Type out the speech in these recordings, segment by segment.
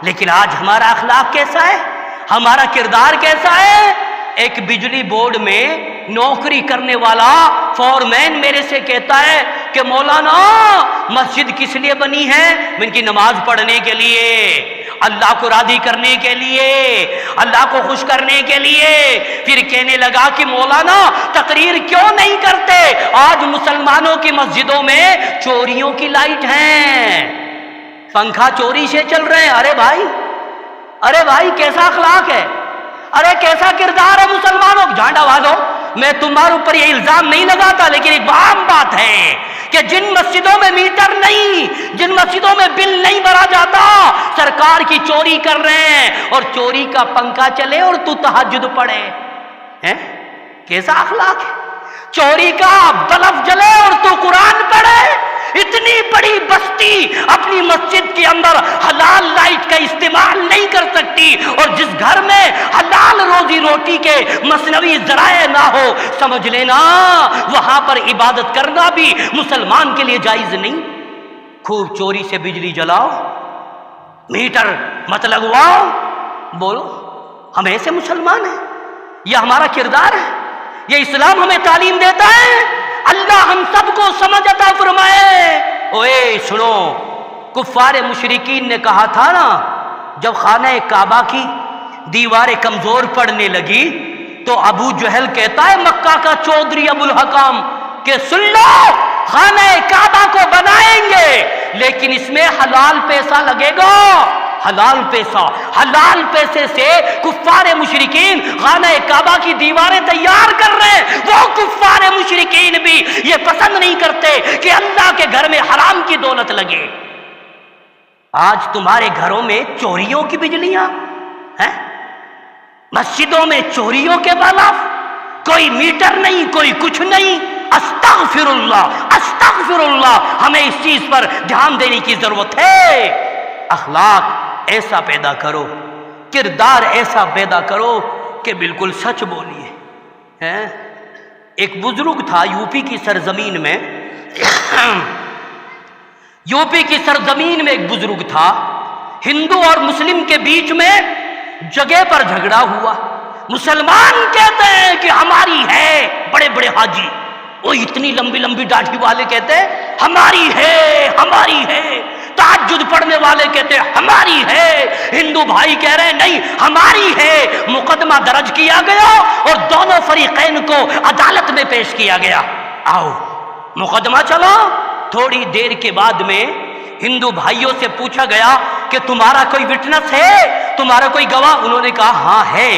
لیکن آج ہمارا اخلاق کیسا ہے، ہمارا کردار کیسا ہے؟ ایک بجلی بورڈ میں نوکری کرنے والا فورمین میرے سے کہتا ہے کہ مولانا مسجد کس لیے بنی ہے؟ ان کی نماز پڑھنے کے لیے، اللہ کو راضی کرنے کے لیے، اللہ کو خوش کرنے کے لیے۔ پھر کہنے لگا کہ مولانا تقریر کیوں نہیں کرتے؟ آج مسلمانوں کی مسجدوں میں چوریوں کی لائٹ ہیں، پنکھا چوری سے چل رہے ہیں۔ ارے بھائی کیسا اخلاق ہے، ارے کیسا کردار ہے مسلمانوں؟ جھانڈا والو، میں تمہارے اوپر یہ الزام نہیں لگاتا، لیکن ایک عام بات ہے کہ جن مسجدوں میں میٹر نہیں، جن مسجدوں میں بل نہیں بھرا جاتا، سرکار کی چوری کر رہے ہیں، اور چوری کا پنکھا چلے اور تو تہجد پڑھے، کیسا اخلاق ہے؟ چوری کا بلب جلے اور تو قرآن پڑھے۔ اتنی بڑی بستی اپنی مسجد کے اندر حلال لائٹ کا استعمال نہیں کر سکتی، اور جس گھر میں حلال روزی روٹی کے مصنوعی ذرائع نہ ہو، سمجھ لینا وہاں پر عبادت کرنا بھی مسلمان کے لیے جائز نہیں۔ خوب چوری سے بجلی جلاؤ، میٹر مت لگواؤ، بولو ہم ایسے مسلمان ہیں؟ یہ ہمارا کردار ہے؟ یہ اسلام ہمیں تعلیم دیتا ہے؟ اللہ ہم سب کو سمجھ عطا فرمائے۔ اوے سنو، کفار مشرکین نے کہا تھا نا، جب خانہ کعبہ کی دیواریں کمزور پڑنے لگی تو ابو جہل کہتا ہے مکہ کا چودھری ابو الحکام کہ سن لو، خانہ کعبہ کو بنائیں گے لیکن اس میں حلال پیسہ لگے گا، حلال پیسہ۔ حلال پیسے سے کفار مشرکین خانہ کعبہ کی دیواریں تیار کر رہے ہیں۔ وہ کفار مشرکین بھی یہ پسند نہیں کرتے کہ اللہ کے گھر میں حرام کی دولت لگے۔ آج تمہارے گھروں میں چوریوں کی بجلیاں ہیں، مسجدوں میں چوریوں کے بلب، کوئی میٹر نہیں، کوئی کچھ نہیں۔ استغفر اللہ، استغفر اللہ۔ ہمیں اس چیز پر دھیان دینے کی ضرورت ہے۔ اخلاق ایسا پیدا کرو، کردار ایسا پیدا کرو کہ بالکل سچ بولیے۔ ایک بزرگ تھا یو پی کی سرزمین میں، یوپی کی سرزمین میں ایک بزرگ تھا، ہندو اور مسلم کے بیچ میں جگہ پر جھگڑا ہوا۔ مسلمان کہتے ہیں کہ ہماری ہے، بڑے بڑے حاجی، وہ اتنی لمبی لمبی داڑھی والے کہتے ہیں ہماری ہے، ہماری ہے۔ تہجد پڑھنے والے کہتے ہیں ہماری ہے۔ ہندو بھائی کہہ رہے ہیں نہیں ہماری ہے۔ مقدمہ درج کیا گیا اور دونوں فریقین کو عدالت میں پیش کیا گیا۔ آؤ مقدمہ چلو۔ تھوڑی دیر کے بعد میں ہندو بھائیوں سے پوچھا گیا کہ تمہارا کوئی وٹنس ہے، تمہارا کوئی گواہ؟ انہوں نے کہا ہاں ہے،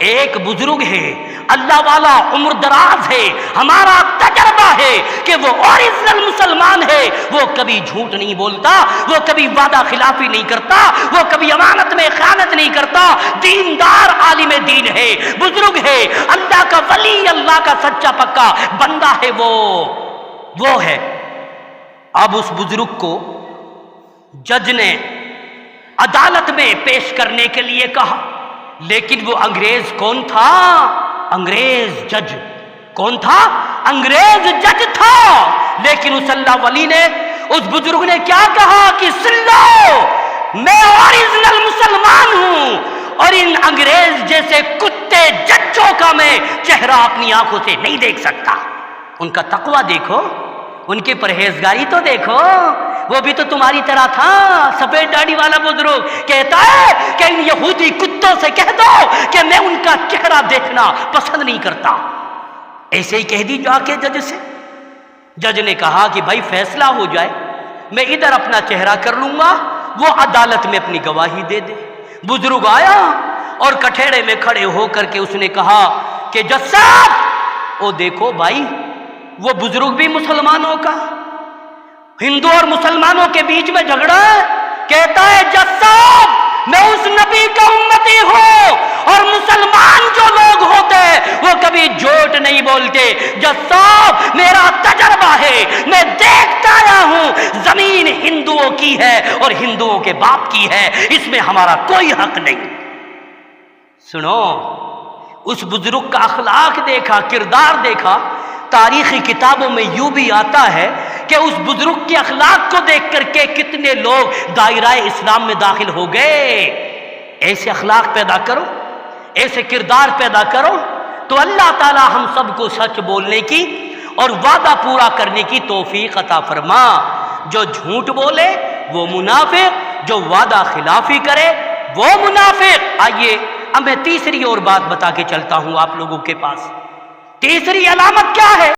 ایک بزرگ ہے، اللہ والا، عمر دراز ہے، ہمارا تجربہ ہے کہ وہ اوریجنل مسلمان ہے، وہ کبھی جھوٹ نہیں بولتا، وہ کبھی وعدہ خلافی نہیں کرتا، وہ کبھی امانت میں خیانت نہیں کرتا، دیندار عالم دین ہے، بزرگ ہے، اللہ کا ولی، اللہ کا سچا پکا بندہ ہے، وہ ہے۔ اب اس بزرگ کو جج نے عدالت میں پیش کرنے کے لیے کہا، لیکن وہ انگریز کون تھا؟ انگریز جج کون تھا؟ انگریز جج تھا۔ لیکن اس اللہ ولی نے، اس بزرگ نے کیا کہا کہ سن لو، میں اوریجنل مسلمان ہوں اور ان انگریز جیسے کتے ججوں کا میں چہرہ اپنی آنکھوں سے نہیں دیکھ سکتا۔ ان کا تقوی دیکھو، ان کی پرہیزگاری تو دیکھو، وہ بھی تو تمہاری طرح تھا۔ سفید داڑھی والا بزرگ کہتا ہے کہ ان یہودی کتوں سے کہہ دو کہ میں ان کا چہرہ دیکھنا پسند نہیں کرتا۔ ایسے ہی کہہ دی جا کے جج سے۔ جج نے کہا کہ بھائی فیصلہ ہو جائے، میں ادھر اپنا چہرہ کر لوں گا، وہ عدالت میں اپنی گواہی دے دے۔ بزرگ آیا اور کٹہرے میں کھڑے ہو کر کے اس نے کہا کہ جج صاحب، او دیکھو بھائی، وہ بزرگ بھی مسلمانوں کا، ہندو اور مسلمانوں کے بیچ میں جھگڑا ہے، کہتا ہے جج صاحب میں اس نبی کا امتی ہوں اور مسلمان جو لوگ ہوتے ہیں وہ کبھی جھوٹ نہیں بولتے۔ جج صاحب میرا تجربہ ہے، میں دیکھتا آیا ہوں، زمین ہندوؤں کی ہے اور ہندوؤں کے باپ کی ہے، اس میں ہمارا کوئی حق نہیں۔ سنو، اس بزرگ کا اخلاق دیکھا، کردار دیکھا۔ تاریخی کتابوں میں یوں بھی آتا ہے کہ اس بزرگ کے اخلاق کو دیکھ کر کے کتنے لوگ دائرہ اسلام میں داخل ہو گئے۔ ایسے اخلاق پیدا کرو، ایسے کردار پیدا کرو تو اللہ تعالی ہم سب کو سچ بولنے کی اور وعدہ پورا کرنے کی توفیق عطا فرما۔ جو جھوٹ بولے وہ منافق، جو وعدہ خلافی کرے وہ منافق۔ آئیے اب میں تیسری اور بات بتا کے چلتا ہوں آپ لوگوں کے پاس۔ تیسری علامت کیا ہے؟